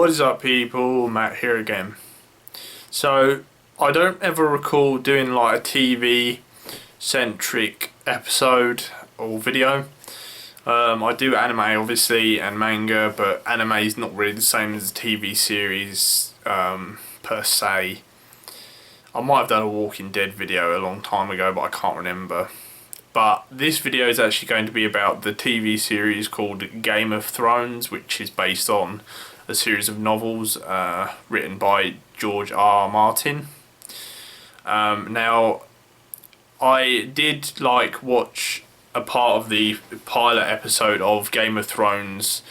What is up, people? Matt here again. So I don't ever recall doing like a TV centric episode or video. I do anime obviously and manga, but anime is not really the same as a TV series per se. I might have done a Walking Dead video a long time ago, but I can't remember. But this video is actually going to be about the TV series called Game of Thrones, which is based on a series of novels written by George R. R. Martin. Now, I did watch a part of the pilot episode of Game of Thrones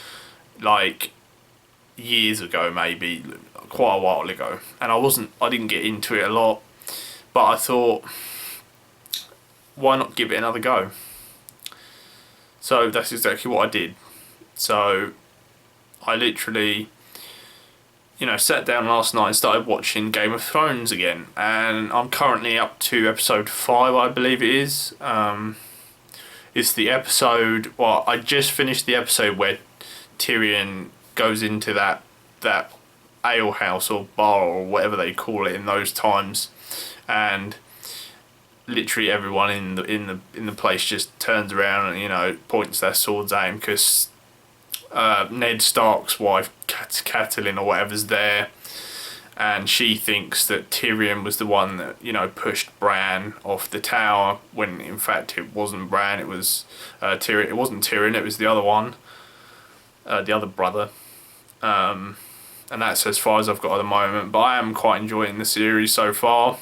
years ago, maybe quite a while ago, and I didn't get into it a lot, but I thought, why not give it another go? So that's exactly what I did. So I literally, sat down last night and started watching Game of Thrones again, and I'm currently up to episode 5, I believe it is. It's the episode, well, I just finished the episode where Tyrion goes into that ale house or bar or whatever they call it in those times, and literally everyone in the place just turns around and points their swords at him because Ned Stark's wife, Catelyn or whatever's there, and she thinks that Tyrion was the one that pushed Bran off the tower, when in fact it wasn't Bran, it was Tyrion. It wasn't Tyrion, it was the other one, the other brother. And that's as far as I've got at the moment, but I am quite enjoying the series so far.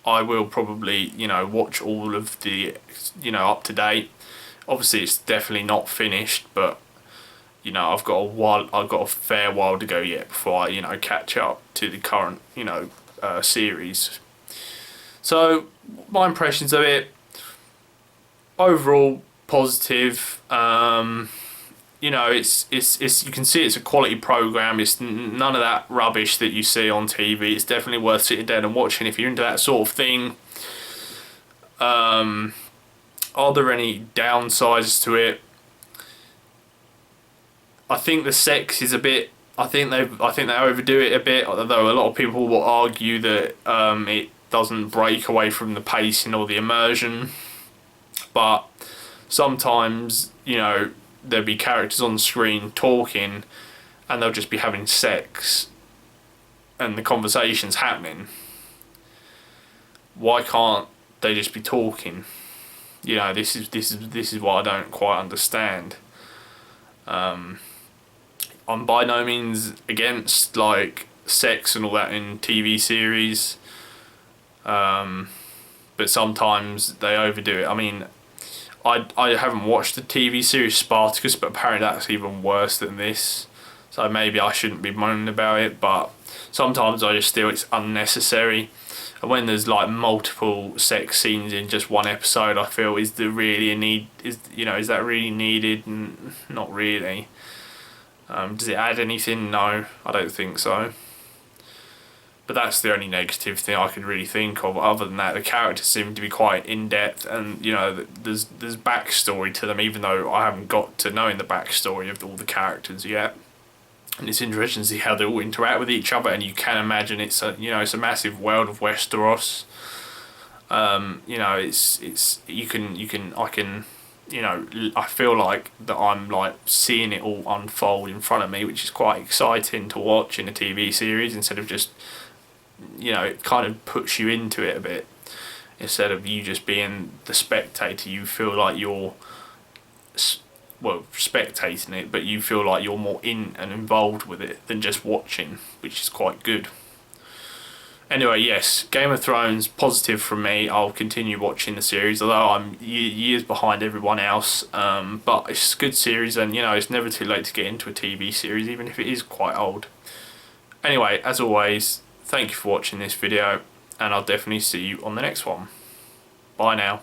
I will probably, watch all of the, up to date. Obviously, it's definitely not finished, but I've got a fair while to go yet before I, catch up to the current, series. So my impressions of it, overall positive. It's you can see it's a quality program. It's none of that rubbish that you see on TV. It's definitely worth sitting down and watching if you're into that sort of thing. Are there any downsides to it? I think the sex is a bit. I think they overdo it a bit. Although a lot of people will argue that it doesn't break away from the pacing or the immersion. But sometimes there'll be characters on the screen talking and they'll just be having sex and the conversation's happening. Why can't they just be talking? This is what I don't quite understand. I'm by no means against sex and all that in TV series, but sometimes they overdo it. I mean, I haven't watched the TV series Spartacus, but apparently that's even worse than this. So maybe I shouldn't be moaning about it, but sometimes I just feel it's unnecessary. And when there's multiple sex scenes in just one episode, I feel, is that really needed? Not really. Does it add anything? No, I don't think so. But that's the only negative thing I could really think of. Other than that, the characters seem to be quite in-depth, and there's backstory to them, even though I haven't got to knowing the backstory of all the characters yet. And it's interesting to see how they all interact with each other, and you can imagine it's a massive world of Westeros. I feel like that I'm seeing it all unfold in front of me, which is quite exciting to watch in a TV series, instead of just it kind of puts you into it a bit. Instead of you just being the spectator, you feel like you're spectating it, but you feel like you're more in and involved with it than just watching, which is quite good. Anyway, yes, Game of Thrones, positive from me. I'll continue watching the series, although I'm years behind everyone else. But it's a good series, and it's never too late to get into a TV series, even if it is quite old. Anyway, as always, thank you for watching this video, and I'll definitely see you on the next one. Bye now.